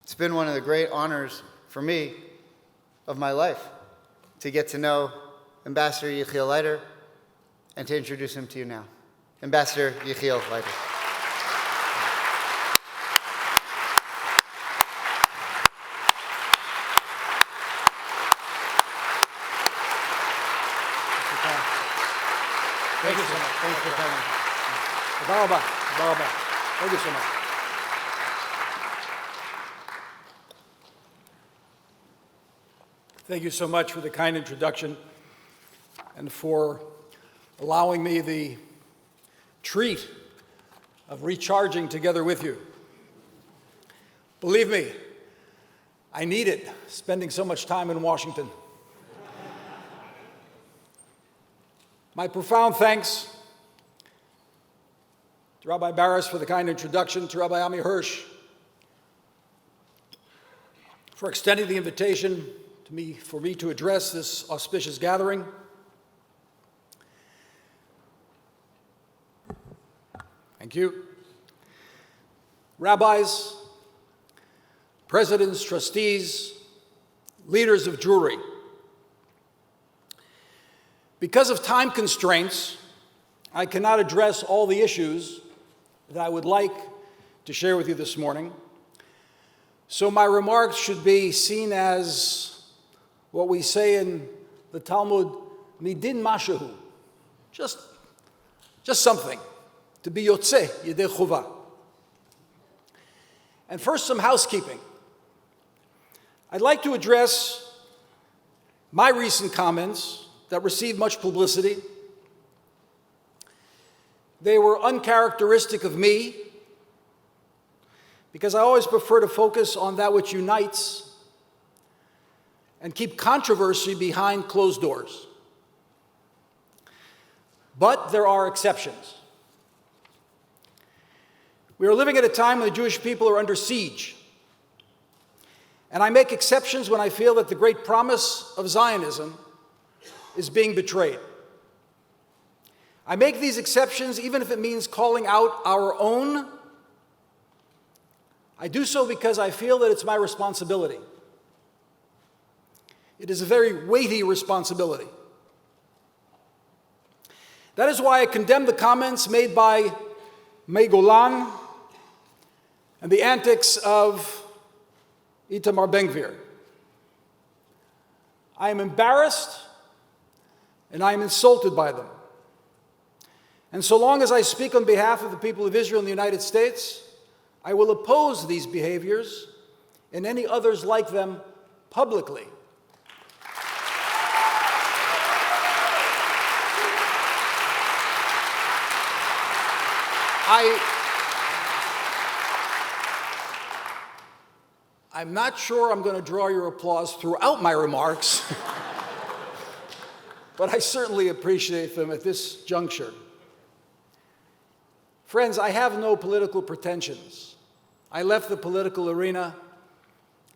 It's been one of the great honors for me of my life to get to know Ambassador Yechiel Leiter and to introduce him to you now. Ambassador Yechiel Leiter. Thank you so much. Thanks for coming. Thank you so much. Thank you so much for the kind introduction and for allowing me the treat of recharging together with you. Believe me, I need it, spending so much time in Washington. My profound thanks to Rabbi Barris for the kind introduction, to Rabbi Ami Hirsch for extending the invitation for me to address this auspicious gathering. Thank you. Rabbis, presidents, trustees, leaders of Jewry. Because of time constraints, I cannot address all the issues that I would like to share with you this morning. So my remarks should be seen as what we say in the Talmud, midin mashahu, just something, to be yotze yedei chuvah. And first, some housekeeping. I'd like to address my recent comments that received much publicity. They were uncharacteristic of me because I always prefer to focus on that which unites and keep controversy behind closed doors. But there are exceptions. We are living at a time when the Jewish people are under siege. And I make exceptions when I feel that the great promise of Zionism is being betrayed. I make these exceptions even if it means calling out our own. I do so because I feel that it's my responsibility. It is a very weighty responsibility. That is why I condemn the comments made by Mei Golan and the antics of Itamar Ben-Gvir. I am embarrassed and I am insulted by them. And so long as I speak on behalf of the people of Israel and the United States, I will oppose these behaviors and any others like them publicly. I'm not sure I'm going to draw your applause throughout my remarks, but I certainly appreciate them at this juncture. Friends, I have no political pretensions. I left the political arena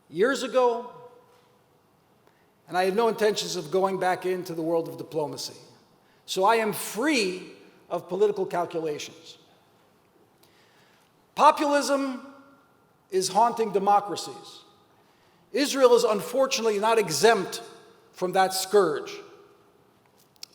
years ago, and I have no intentions of going back into the world of diplomacy. So I am free of political calculations. Populism is haunting democracies. Israel is unfortunately not exempt from that scourge,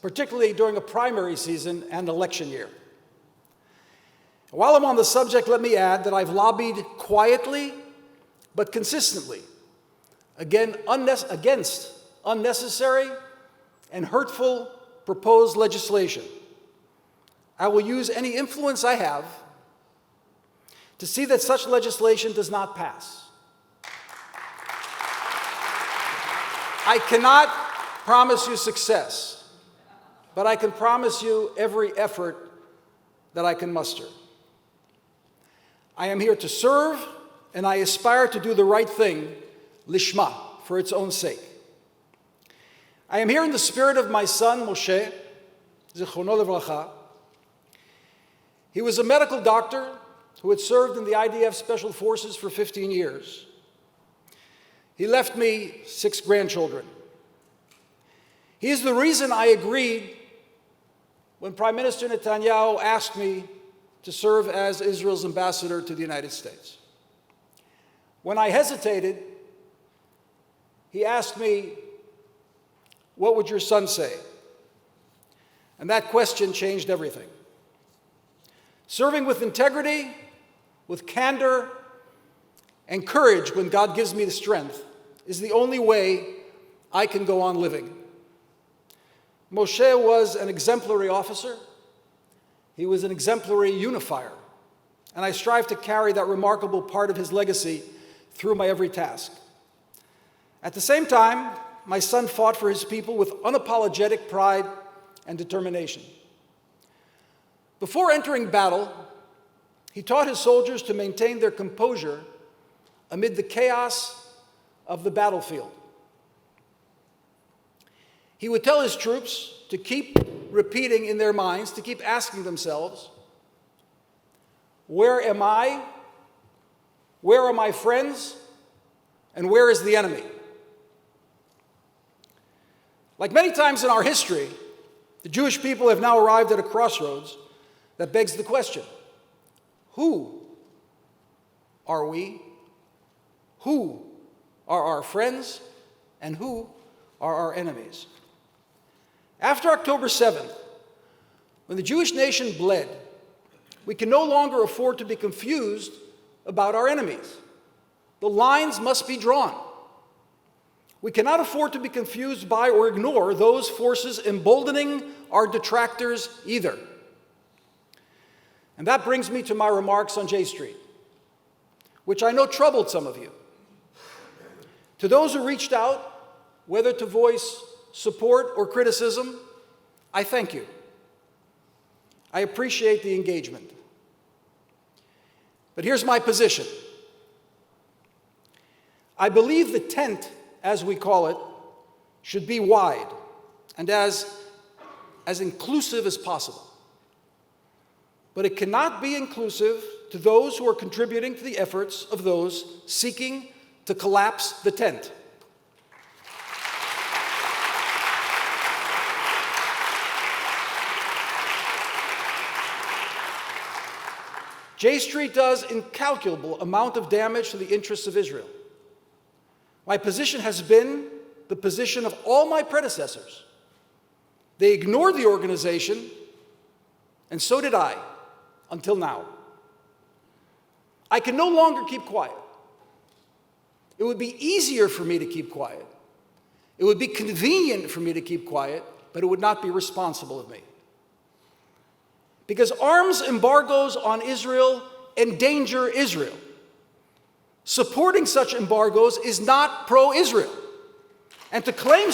particularly during a primary season and election year. While I'm on the subject, let me add that I've lobbied quietly but consistently against unnecessary and hurtful proposed legislation. I will use any influence I have to see that such legislation does not pass. I cannot promise you success, but I can promise you every effort that I can muster. I am here to serve, and I aspire to do the right thing, lishma, for its own sake. I am here in the spirit of my son, Moshe, zichrono levracha. He was a medical doctor who had served in the IDF Special Forces for 15 years. He left me 6 grandchildren. He is the reason I agreed when Prime Minister Netanyahu asked me to serve as Israel's ambassador to the United States. When I hesitated, he asked me, "What would your son say?" And that question changed everything. Serving with integrity, with candor, and courage when God gives me the strength is the only way I can go on living. Moshe was an exemplary officer. He was an exemplary unifier. And I strive to carry that remarkable part of his legacy through my every task. At the same time, my son fought for his people with unapologetic pride and determination. Before entering battle, he taught his soldiers to maintain their composure amid the chaos of the battlefield. He would tell his troops to keep repeating in their minds, to keep asking themselves, "Where am I? Where are my friends? And where is the enemy?" Like many times in our history, the Jewish people have now arrived at a crossroads that begs the question, who are we? Who are our friends? And who are our enemies? After October 7th, when the Jewish nation bled, we can no longer afford to be confused about our enemies. The lines must be drawn. We cannot afford to be confused by or ignore those forces emboldening our detractors either. And that brings me to my remarks on J Street, which I know troubled some of you. To those who reached out, whether to voice support or criticism, I thank you. I appreciate the engagement. But here's my position. I believe the tent, as we call it, should be wide and as inclusive as possible. But it cannot be inclusive to those who are contributing to the efforts of those seeking to collapse the tent. J Street does incalculable amount of damage to the interests of Israel. My position has been the position of all my predecessors. They ignored the organization, and so did I, until now. I can no longer keep quiet. It would be easier for me to keep quiet. It would be convenient for me to keep quiet, but it would not be responsible of me. Because arms embargoes on Israel endanger Israel. Supporting such embargoes is not pro-Israel. And to claim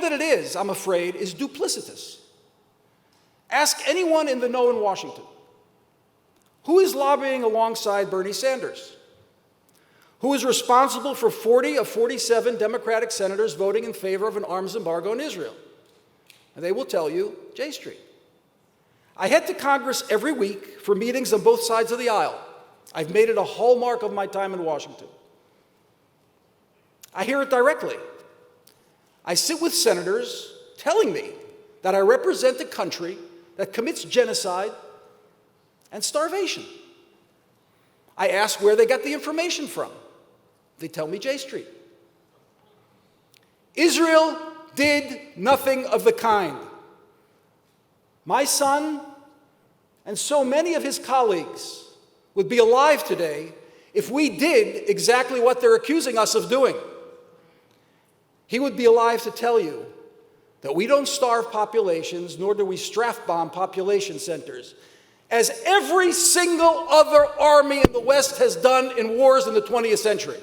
that it is, I'm afraid, is duplicitous. Ask anyone in the know in Washington. Who is lobbying alongside Bernie Sanders? Who is responsible for 40 of 47 Democratic senators voting in favor of an arms embargo on Israel? And they will tell you, J Street. I head to Congress every week for meetings on both sides of the aisle. I've made it a hallmark of my time in Washington. I hear it directly. I sit with senators telling me that I represent a country that commits genocide and starvation. I ask where they got the information from. They tell me J Street. Israel did nothing of the kind. My son and so many of his colleagues would be alive today if we did exactly what they're accusing us of doing. He would be alive to tell you that we don't starve populations, nor do we strafe bomb population centers, as every single other army in the West has done in wars in the 20th century.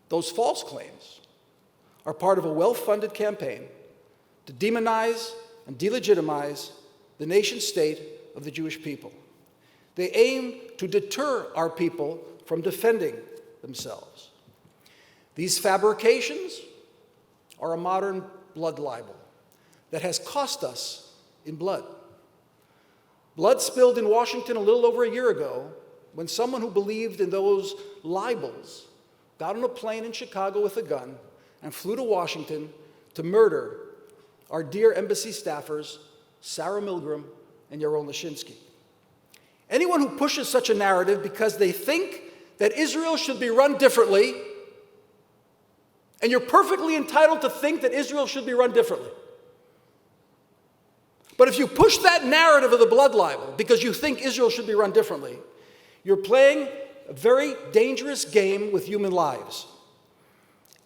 Those false claims are part of a well-funded campaign to demonize and delegitimize the nation-state of the Jewish people. They aim to deter our people from defending themselves. These fabrications are a modern blood libel that has cost us in blood. Blood spilled in Washington a little over a year ago when someone who believed in those libels got on a plane in Chicago with a gun and flew to Washington to murder our dear embassy staffers, Sarah Milgram and Yaron Lashinsky. Anyone who pushes such a narrative because they think that Israel should be run differently, and you're perfectly entitled to think that Israel should be run differently. But if you push that narrative of the blood libel because you think Israel should be run differently, you're playing a very dangerous game with human lives.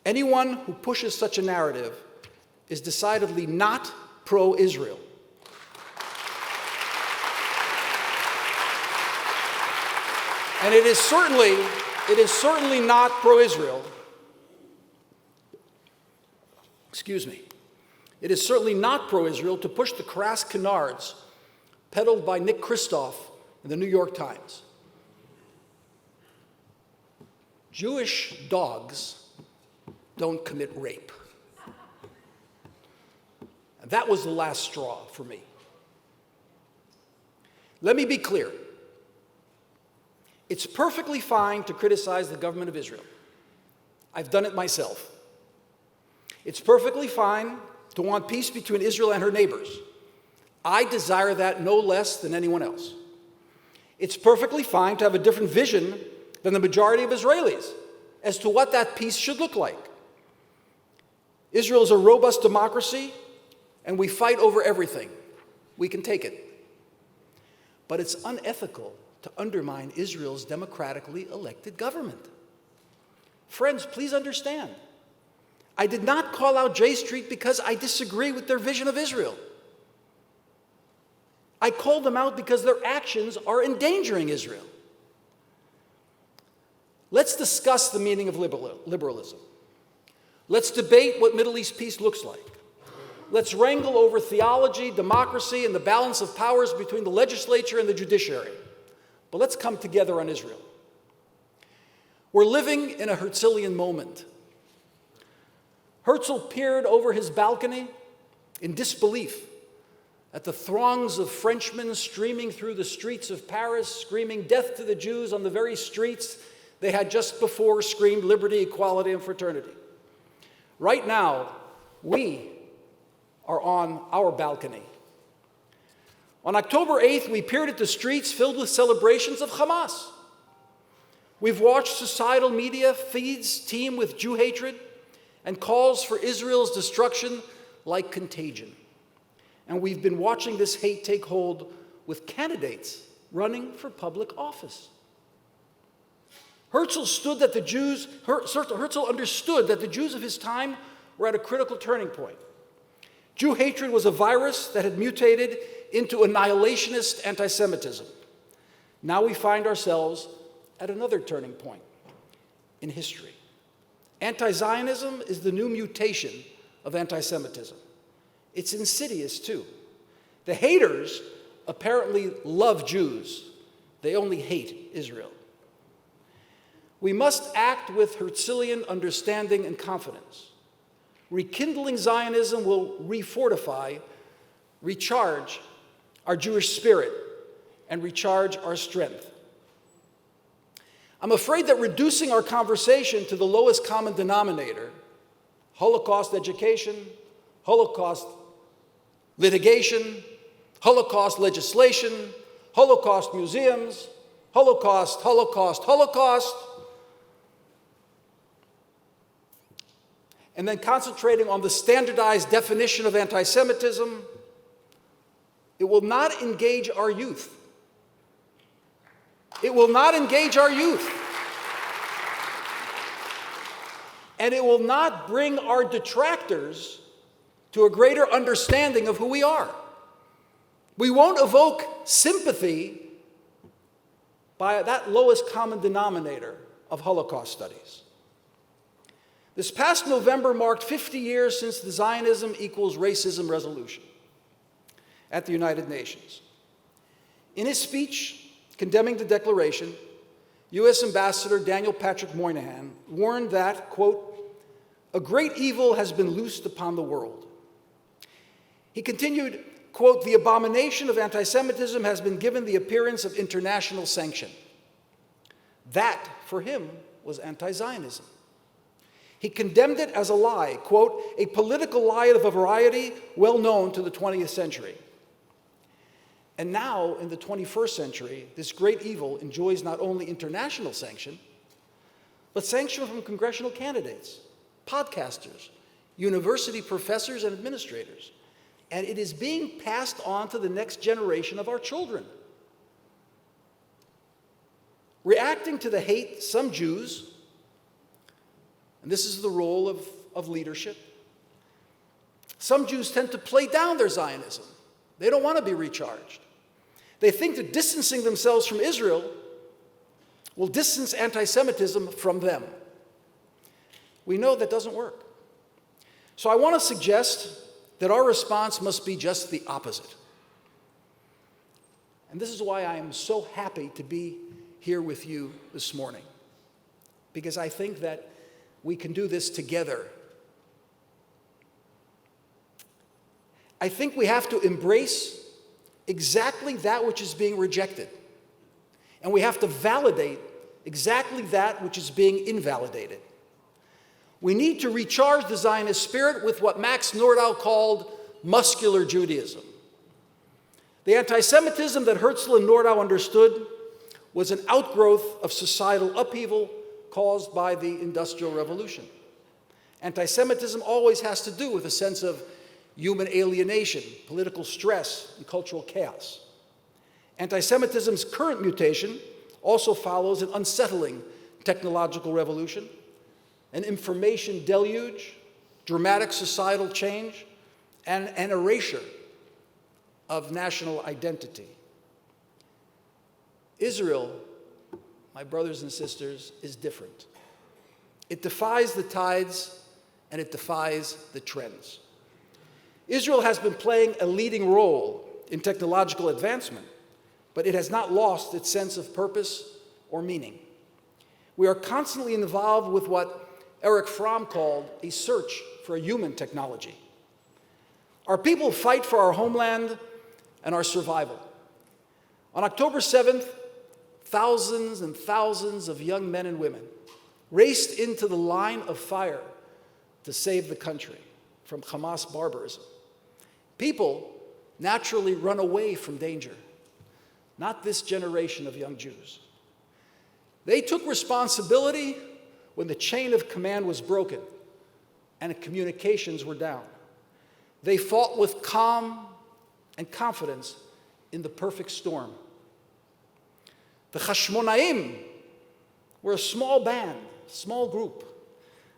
Anyone who pushes such a narrative is decidedly not pro-Israel. And it is certainly not pro-Israel. Excuse me. It is certainly not pro-Israel to push the crass canards peddled by Nick Kristof in the New York Times. Jewish dogs don't commit rape. And that was the last straw for me. Let me be clear. It's perfectly fine to criticize the government of Israel. I've done it myself. It's perfectly fine to want peace between Israel and her neighbors. I desire that no less than anyone else. It's perfectly fine to have a different vision than the majority of Israelis as to what that peace should look like. Israel is a robust democracy, and we fight over everything. We can take it. But it's unethical to undermine Israel's democratically elected government. Friends, please understand. I did not call out J Street because I disagree with their vision of Israel. I called them out because their actions are endangering Israel. Let's discuss the meaning of liberalism. Let's debate what Middle East peace looks like. Let's wrangle over theology, democracy, and the balance of powers between the legislature and the judiciary. But let's come together on Israel. We're living in a Herzilian moment. Herzl peered over his balcony in disbelief at the throngs of Frenchmen streaming through the streets of Paris, screaming death to the Jews on the very streets they had just before screamed liberty, equality, and fraternity. Right now, we are on our balcony. On October 8th, we peered at the streets filled with celebrations of Hamas. We've watched societal media feeds teem with Jew hatred and calls for Israel's destruction like contagion. And we've been watching this hate take hold with candidates running for public office. Herzl understood that the Jews of his time were at a critical turning point. Jew hatred was a virus that had mutated into annihilationist anti-Semitism. Now we find ourselves at another turning point in history. Anti-Zionism is the new mutation of anti-Semitism. It's insidious, too. The haters apparently love Jews. They only hate Israel. We must act with Herzilian understanding and confidence. Rekindling Zionism will refortify, recharge our Jewish spirit, and recharge our strength. I'm afraid that reducing our conversation to the lowest common denominator, Holocaust education, Holocaust litigation, Holocaust legislation, Holocaust museums, Holocaust, and then concentrating on the standardized definition of anti-Semitism, it will not engage our youth. It will not engage our youth. And it will not bring our detractors to a greater understanding of who we are. We won't evoke sympathy by that lowest common denominator of Holocaust studies. This past November marked 50 years since the Zionism equals racism resolution at the United Nations. In his speech condemning the declaration, U.S. Ambassador Daniel Patrick Moynihan warned that, quote, "a great evil has been loosed upon the world." He continued, quote, "the abomination of anti-Semitism has been given the appearance of international sanction." That, for him, was anti-Zionism. He condemned it as a lie, quote, "a political lie of a variety well known to the 20th century." And now, in the 21st century, this great evil enjoys not only international sanction, but sanction from congressional candidates, podcasters, university professors, and administrators. And it is being passed on to the next generation of our children. Reacting to the hate, some Jews, and this is the role of leadership, some Jews tend to play down their Zionism. They don't want to be recharged. They think that distancing themselves from Israel will distance anti-Semitism from them. We know that doesn't work. So I want to suggest that our response must be just the opposite. And this is why I am so happy to be here with you this morning, because I think that we can do this together. I think we have to embrace exactly that which is being rejected, and we have to validate exactly that which is being invalidated. We need to recharge the Zionist spirit with what Max Nordau called muscular Judaism. The anti-Semitism that Herzl and Nordau understood was an outgrowth of societal upheaval caused by the Industrial Revolution. Anti-Semitism always has to do with a sense of human alienation, political stress, and cultural chaos. Anti-Semitism's current mutation also follows an unsettling technological revolution, an information deluge, dramatic societal change, and an erasure of national identity. Israel, my brothers and sisters, is different. It defies the tides and it defies the trends. Israel has been playing a leading role in technological advancement, but it has not lost its sense of purpose or meaning. We are constantly involved with what Erich Fromm called a search for a human technology. Our people fight for our homeland and our survival. On October 7th, thousands and thousands of young men and women raced into the line of fire to save the country from Hamas barbarism. People naturally run away from danger, not this generation of young Jews. They took responsibility when the chain of command was broken and communications were down. They fought with calm and confidence in the perfect storm. The Hashmonaim were a small band, small group.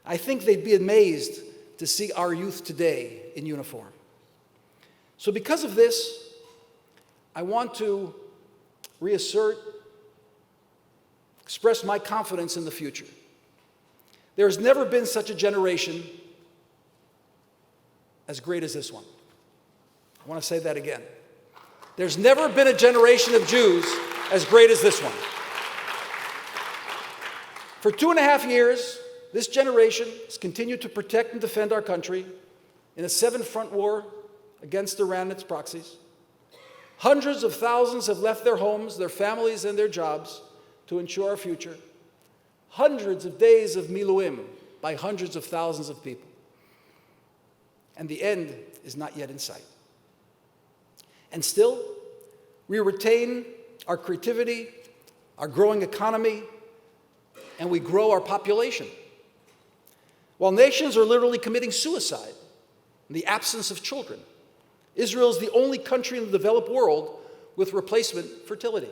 I think they'd be amazed to see our youth today in uniform. So because of this, I want to express my confidence in the future. There has never been such a generation as great as this one. I want to say that again. There's never been a generation of Jews as great as this one. For 2.5 years, this generation has continued to protect and defend our country in a 7-front war against Iran and its proxies. Hundreds of thousands have left their homes, their families, and their jobs to ensure our future. Hundreds of days of miluim by hundreds of thousands of people. And the end is not yet in sight. And still, we retain our creativity, our growing economy, and we grow our population. While nations are literally committing suicide in the absence of children, Israel is the only country in the developed world with replacement fertility.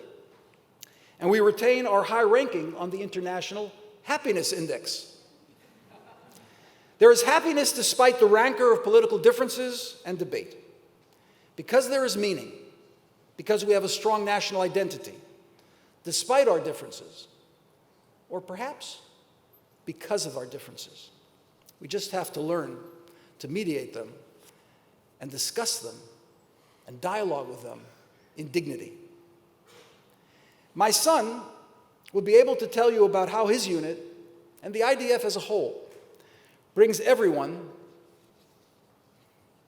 And we retain our high ranking on the International Happiness Index. There is happiness despite the rancor of political differences and debate. Because there is meaning, because we have a strong national identity, despite our differences, or perhaps because of our differences. We just have to learn to mediate them and discuss them and dialogue with them in dignity. My son will be able to tell you about how his unit and the IDF as a whole brings everyone,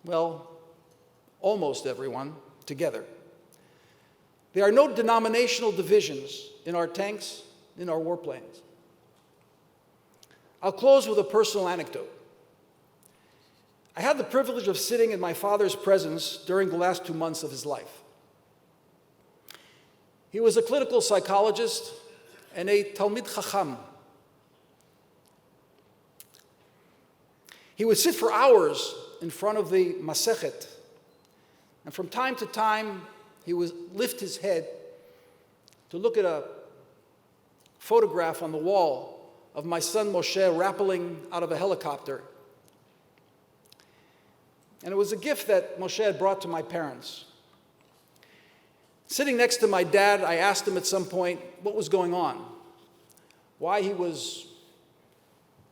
well, almost everyone, together. There are no denominational divisions in our tanks, in our warplanes. I'll close with a personal anecdote. I had the privilege of sitting in my father's presence during the last 2 months of his life. He was a clinical psychologist and a Talmid Chacham. He would sit for hours in front of the Masechet, and from time to time, he would lift his head to look at a photograph on the wall of my son Moshe rappelling out of a helicopter. And it was a gift that Moshe had brought to my parents. Sitting next to my dad, I asked him at some point what was going on, why he was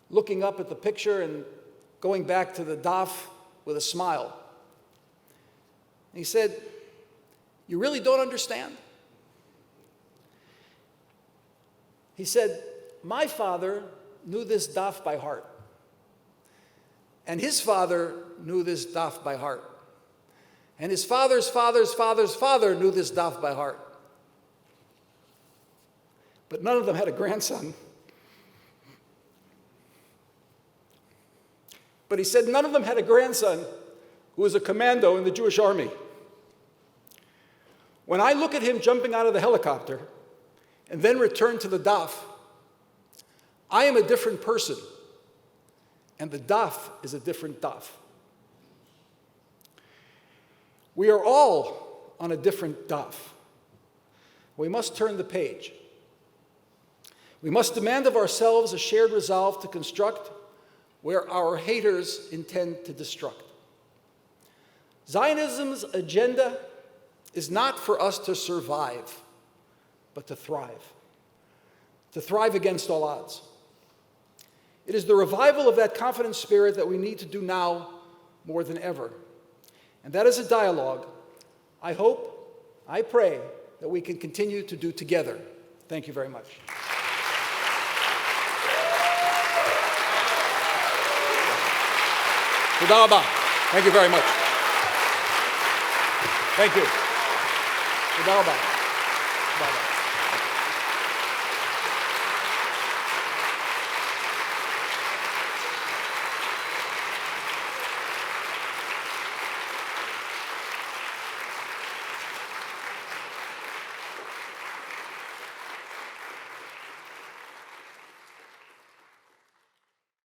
looking up at the picture and going back to the daf with a smile. And he said, "You really don't understand?" He said, "My father knew this daf by heart. And his father knew this daf by heart. And his father's father's father's father knew this daf by heart. But none of them had a grandson." But he said none of them had a grandson who was a commando in the Jewish army. When I look at him jumping out of the helicopter and then return to the daf, I am a different person, and the daf is a different daf. We are all on a different daf. We must turn the page. We must demand of ourselves a shared resolve to construct where our haters intend to destruct. Zionism's agenda is not for us to survive, but to thrive against all odds. It is the revival of that confident spirit that we need to do now more than ever. And that is a dialogue I hope, I pray, that we can continue to do together. Thank you very much. Toda rabah. Thank you very much. Thank you. Toda rabah. Toda rabah.